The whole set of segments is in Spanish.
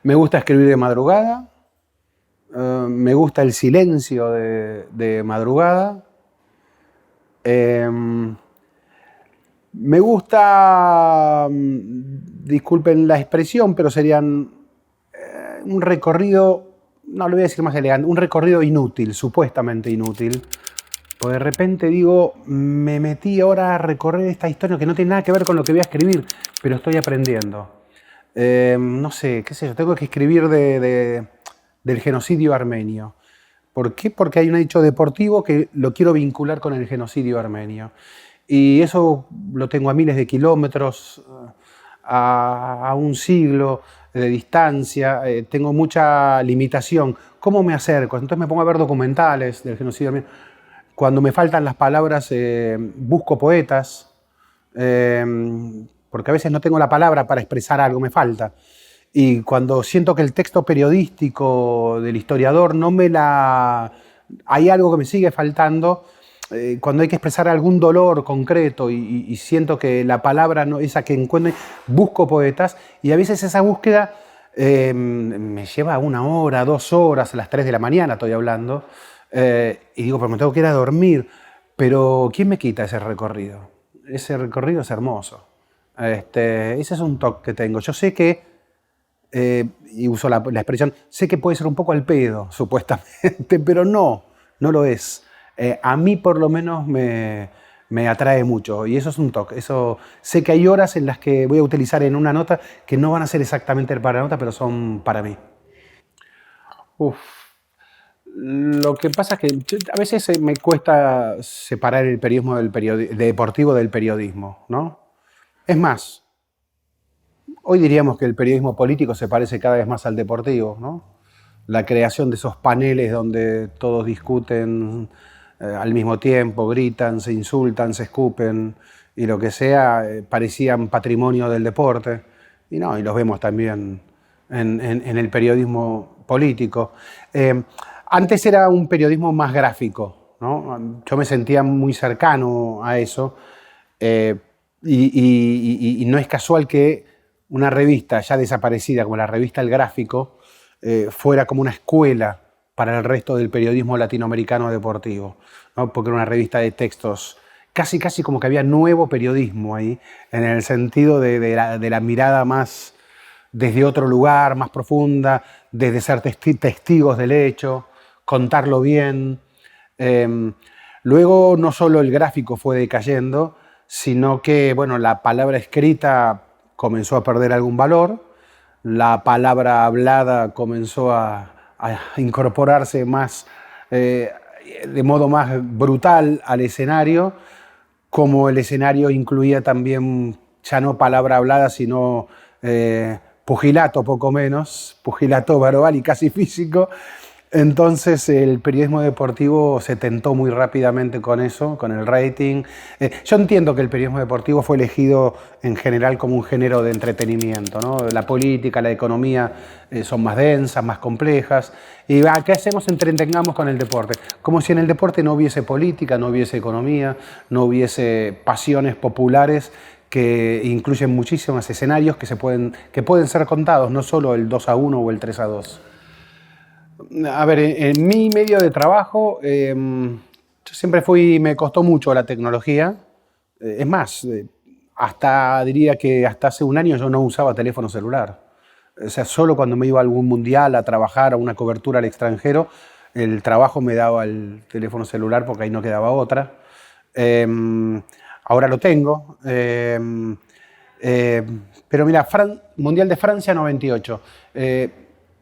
Me gusta escribir de madrugada, me gusta el silencio de madrugada, eh, me gusta, disculpen la expresión, pero serían un recorrido, no lo voy a decir más elegante, un recorrido inútil, supuestamente inútil. Pues de repente digo, me metí ahora a recorrer esta historia que no tiene nada que ver con lo que voy a escribir, pero estoy aprendiendo. No sé, qué sé yo, tengo que escribir del genocidio armenio. ¿Por qué? Porque hay un hecho deportivo que lo quiero vincular con el genocidio armenio. Y eso lo tengo a miles de kilómetros, a un siglo de distancia, tengo mucha limitación. ¿Cómo me acerco? Entonces me pongo a ver documentales del genocidio armenio. Cuando me faltan las palabras, busco poetas, porque a veces no tengo la palabra para expresar algo, me falta. Y cuando siento que el texto periodístico del historiador no me la... hay algo que me sigue faltando, cuando hay que expresar algún dolor concreto y siento que la palabra no, esa que encuentro, busco poetas y a veces esa búsqueda me lleva 1 hora, 2 horas, a las 3 de la mañana estoy hablando, y digo, pero me tengo que ir a dormir, pero ¿quién me quita ese recorrido? Ese recorrido es hermoso. Ese es un toque que tengo. Yo sé que y uso la expresión, sé que puede ser un poco al pedo, supuestamente, pero no lo es. A mí por lo menos me atrae mucho y eso es un toque. Eso, sé que hay horas en las que voy a utilizar en una nota que no van a ser exactamente para la nota, pero son para mí. Uf. Lo que pasa es que a veces me cuesta separar el periodismo deportivo del periodismo, ¿no? Es más, hoy diríamos que el periodismo político se parece cada vez más al deportivo, ¿no? La creación de esos paneles donde todos discuten al mismo tiempo, gritan, se insultan, se escupen y lo que sea, parecían patrimonio del deporte. Y no, y los vemos también en el periodismo político. Antes era un periodismo más gráfico, ¿no? Yo me sentía muy cercano a eso y no es casual que una revista ya desaparecida como la revista El Gráfico fuera como una escuela para el resto del periodismo latinoamericano deportivo, ¿no? Porque era una revista de textos, casi como que había nuevo periodismo ahí, en el sentido de la mirada más desde otro lugar, más profunda, desde ser testigos del hecho, contarlo bien. Luego no solo el gráfico fue decayendo, sino que bueno, la palabra escrita comenzó a perder algún valor, la palabra hablada comenzó a incorporarse más, de modo más brutal al escenario, como el escenario incluía también ya no palabra hablada, sino pugilato poco menos, pugilato verbal y casi físico. Entonces el periodismo deportivo se tentó muy rápidamente con eso, con el rating. Yo entiendo que el periodismo deportivo fue elegido en general como un género de entretenimiento, ¿no? La política, la economía son más densas, más complejas. ¿Y qué hacemos? Entretengamos con el deporte. Como si en el deporte no hubiese política, no hubiese economía, no hubiese pasiones populares que incluyen muchísimos escenarios que pueden ser contados, no solo el 2-1 o el 3-2. A ver, en mi medio de trabajo, yo siempre me costó mucho la tecnología. Es más, diría que hasta hace un año yo no usaba teléfono celular. O sea, solo cuando me iba a algún mundial a trabajar, a una cobertura al extranjero, el trabajo me daba el teléfono celular porque ahí no quedaba otra. Ahora lo tengo. Pero mira, Mundial de Francia 98.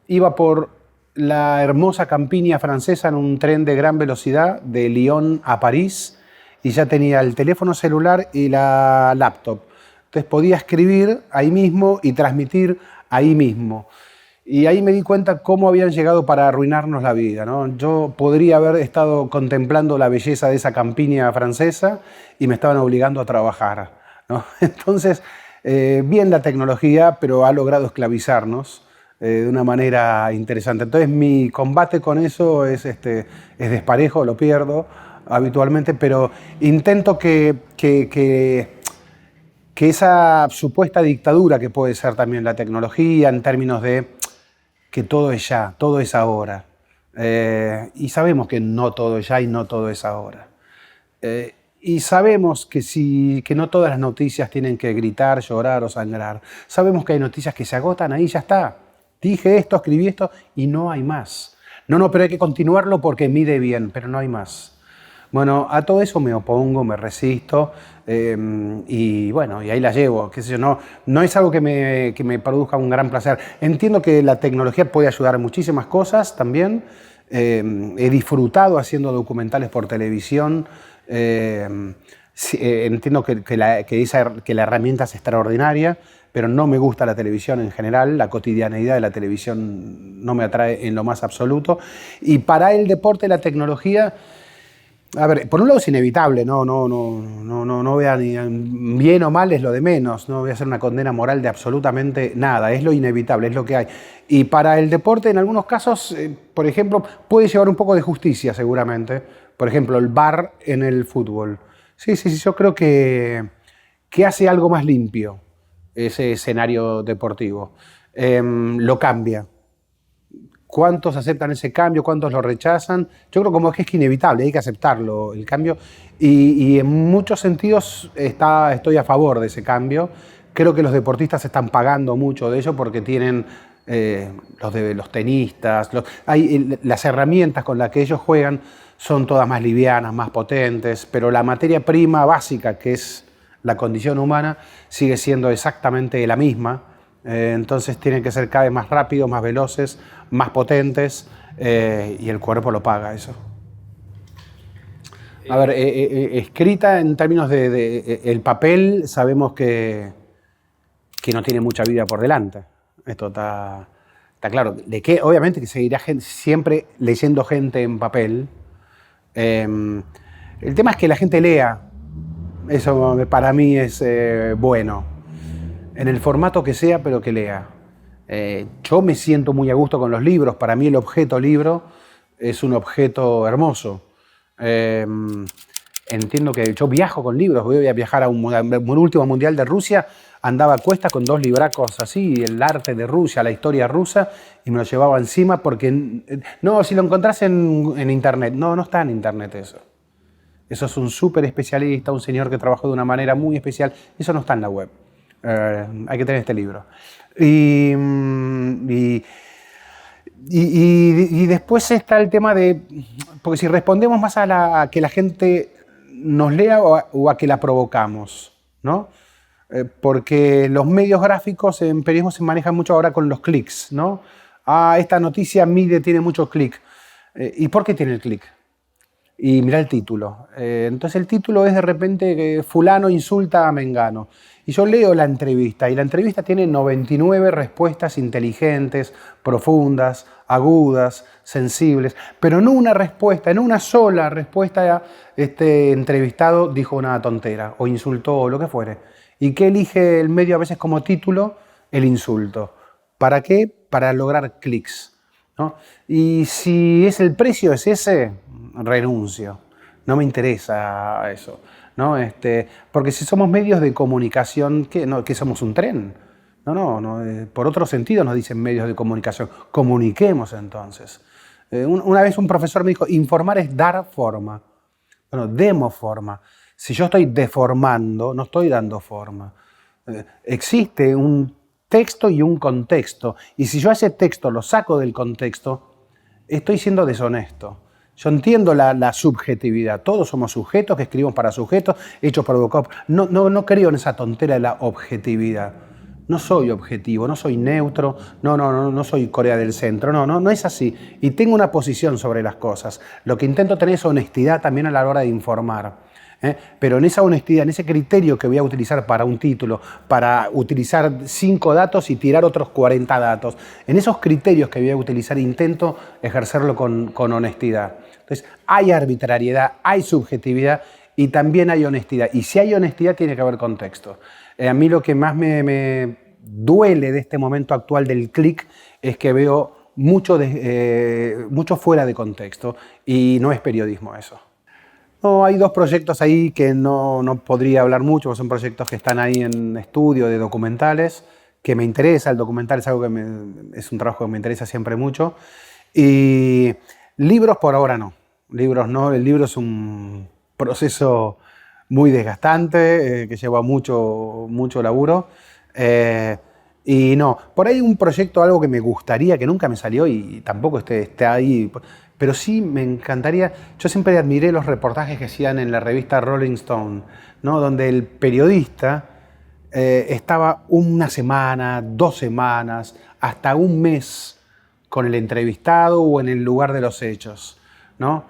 Iba por la hermosa campiña francesa en un tren de gran velocidad de Lyon a París y ya tenía el teléfono celular y la laptop. Entonces podía escribir ahí mismo y transmitir ahí mismo. Y ahí me di cuenta cómo habían llegado para arruinarnos la vida, ¿no? Yo podría haber estado contemplando la belleza de esa campiña francesa y me estaban obligando a trabajar, ¿no? Entonces, bien la tecnología, pero ha logrado esclavizarnos de una manera interesante. Entonces mi combate con eso es desparejo, lo pierdo habitualmente, pero intento que esa supuesta dictadura que puede ser también la tecnología en términos de que todo es ya, todo es ahora. Y sabemos que no todo es ya y no todo es ahora. Y sabemos que no todas las noticias tienen que gritar, llorar o sangrar. Sabemos que hay noticias que se agotan, ahí ya está. Dije esto, escribí esto y no hay más. No, pero hay que continuarlo porque mide bien, pero no hay más. Bueno, a todo eso me opongo, me resisto y bueno, y ahí la llevo. Qué sé yo, no es algo que me produzca un gran placer. Entiendo que la tecnología puede ayudar en muchísimas cosas también. He disfrutado haciendo documentales por televisión. Entiendo que la herramienta es extraordinaria, pero no me gusta la televisión en general. La cotidianeidad de la televisión no me atrae en lo más absoluto. Y para el deporte, la tecnología... A ver, por un lado es inevitable, no vea ni bien o mal es lo de menos, no voy a hacer una condena moral de absolutamente nada, es lo inevitable, es lo que hay. Y para el deporte, en algunos casos, por ejemplo, puede llevar un poco de justicia seguramente. Por ejemplo, el VAR en el fútbol. Sí, yo creo que hace algo más limpio ese escenario deportivo. Lo cambia. ¿Cuántos aceptan ese cambio? ¿Cuántos lo rechazan? Yo creo como que es inevitable, hay que aceptarlo, el cambio. Y en muchos sentidos estoy a favor de ese cambio. Creo que los deportistas están pagando mucho de ello porque tienen los tenistas, las herramientas con las que ellos juegan son todas más livianas, más potentes, pero la materia prima básica, que es la condición humana, sigue siendo exactamente la misma. Entonces tienen que ser cada vez más rápidos, más veloces, más potentes y el cuerpo lo paga eso. A ver, escrita en términos de el papel, sabemos que no tiene mucha vida por delante. Esto está claro. Obviamente que seguirá siempre leyendo gente en papel. El tema es que la gente lea. Eso para mí es bueno. En el formato que sea, pero que lea. Yo me siento muy a gusto con los libros. Para mí el objeto libro es un objeto hermoso. Entiendo que yo viajo con libros. Voy a viajar a un último mundial de Rusia. Andaba a cuestas con 2 libracos así, el arte de Rusia, la historia rusa, y me lo llevaba encima porque... No, si lo encontrás en internet. No está en internet eso. Eso es un súper especialista, un señor que trabajó de una manera muy especial. Eso no está en la web. Hay que tener este libro. Y después está el tema de... Porque si respondemos más a que la gente nos lea o a que la provocamos, ¿no? Porque los medios gráficos en periodismo se manejan mucho ahora con los clics, ¿no? Esta noticia tiene muchos clics. ¿Y por qué tiene el clic? Y mira el título. Entonces el título es de repente que fulano insulta a Mengano. Y yo leo la entrevista y la entrevista tiene 99 respuestas inteligentes, profundas, agudas, sensibles, pero no una respuesta, en una sola respuesta este entrevistado dijo una tontera o insultó o lo que fuere. ¿Y qué elige el medio a veces como título? El insulto. ¿Para qué? Para lograr clics, ¿no? Y si el precio es ese, renuncio. No me interesa eso, ¿no? Porque si somos medios de comunicación, ¿qué somos un tren? No, por otro sentido nos dicen medios de comunicación. Comuniquemos entonces. Una vez un profesor me dijo, informar es dar forma. Bueno, demos forma. Si yo estoy deformando, no estoy dando forma. Existe un texto y un contexto. Y si yo a ese texto lo saco del contexto, estoy siendo deshonesto. Yo entiendo la subjetividad. Todos somos sujetos que escribimos para sujetos, hechos por Bocop. No creo en esa tontera de la objetividad. No soy objetivo, no soy neutro, no soy Corea del Centro, no es así. Y tengo una posición sobre las cosas. Lo que intento tener es honestidad también a la hora de informar. Pero en esa honestidad, en ese criterio que voy a utilizar para un título, para utilizar 5 datos y tirar otros 40 datos, en esos criterios que voy a utilizar intento ejercerlo con honestidad. Entonces, hay arbitrariedad, hay subjetividad y también hay honestidad. Y si hay honestidad, tiene que haber contexto. A mí lo que más me duele de este momento actual del clic es que veo mucho fuera de contexto y no es periodismo eso. No, hay 2 proyectos ahí que no podría hablar mucho, son proyectos que están ahí en estudio de documentales, que me interesa, el documental es algo que es un trabajo que me interesa siempre mucho. Y libros por ahora no, libros no, el libro es un proceso muy desgastante, que lleva mucho laburo. Eh, y no, por ahí un proyecto, algo que me gustaría, que nunca me salió y tampoco esté ahí, pero sí me encantaría. Yo siempre admiré los reportajes que hacían en la revista Rolling Stone, ¿no? Donde el periodista estaba una semana, 2 semanas, hasta un mes con el entrevistado o en el lugar de los hechos, ¿no?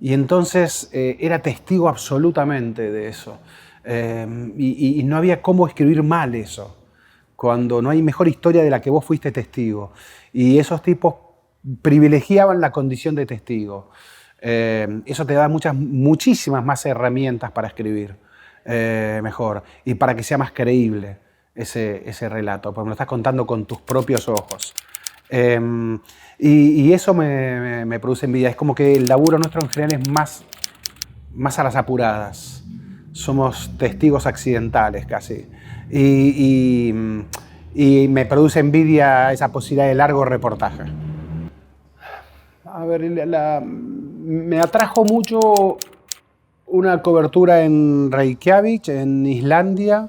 Y entonces era testigo absolutamente de eso. Y no había cómo escribir mal eso, cuando no hay mejor historia de la que vos fuiste testigo. Y esos tipos privilegiaban la condición de testigo. Eso te da muchísimas más herramientas para escribir mejor y para que sea más creíble ese relato, porque me lo estás contando con tus propios ojos. Y eso me produce envidia. Es como que el laburo nuestro en general es más a las apuradas. Somos testigos accidentales casi. Y me produce envidia esa posibilidad de largo reportaje. A ver, me atrajo mucho una cobertura en Reykjavik, en Islandia,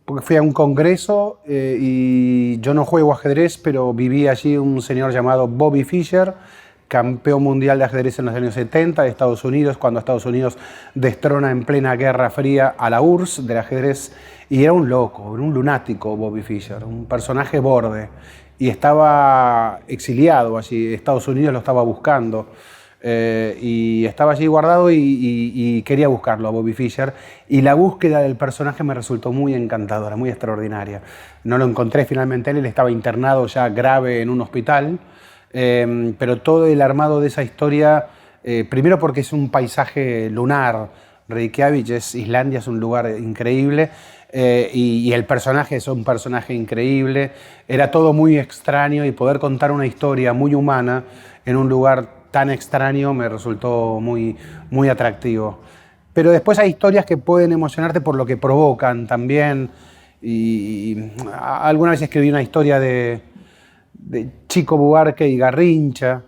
porque fui a un congreso y yo no juego ajedrez, pero viví allí un señor llamado Bobby Fischer, campeón mundial de ajedrez en los años 70 de Estados Unidos, cuando Estados Unidos destrona en plena Guerra Fría a la URSS del ajedrez, y era un loco, era un lunático Bobby Fischer, un personaje borde, y estaba exiliado allí, Estados Unidos lo estaba buscando. Y estaba allí guardado y quería buscarlo a Bobby Fischer, y la búsqueda del personaje me resultó muy encantadora, muy extraordinaria. No lo encontré finalmente, él estaba internado ya grave en un hospital, pero todo el armado de esa historia, primero porque es un paisaje lunar, Reykjavik Islandia, es un lugar increíble, y el personaje es un personaje increíble, era todo muy extraño, y poder contar una historia muy humana en un lugar tan extraño me resultó muy atractivo. Pero después hay historias que pueden emocionarte por lo que provocan también. Y alguna vez escribí una historia de Chico Buarque y Garrincha,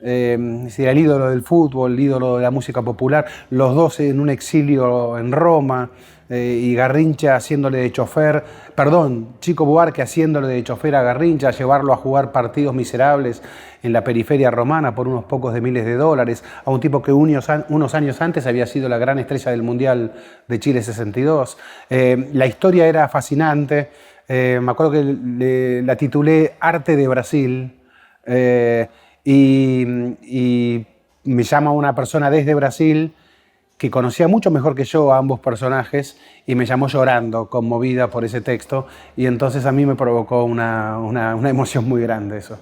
es decir, el ídolo del fútbol, el ídolo de la música popular, los dos en un exilio en Roma, y Garrincha haciéndole de chofer, Chico Buarque haciéndole de chofer a Garrincha, llevarlo a jugar partidos miserables en la periferia romana por unos pocos de miles de dólares, a un tipo que unos años antes había sido la gran estrella del Mundial de Chile 62. La historia era fascinante, me acuerdo que la titulé Arte de Brasil, y me llama una persona desde Brasil que conocía mucho mejor que yo a ambos personajes y me llamó llorando, conmovida por ese texto, y entonces a mí me provocó una emoción muy grande eso.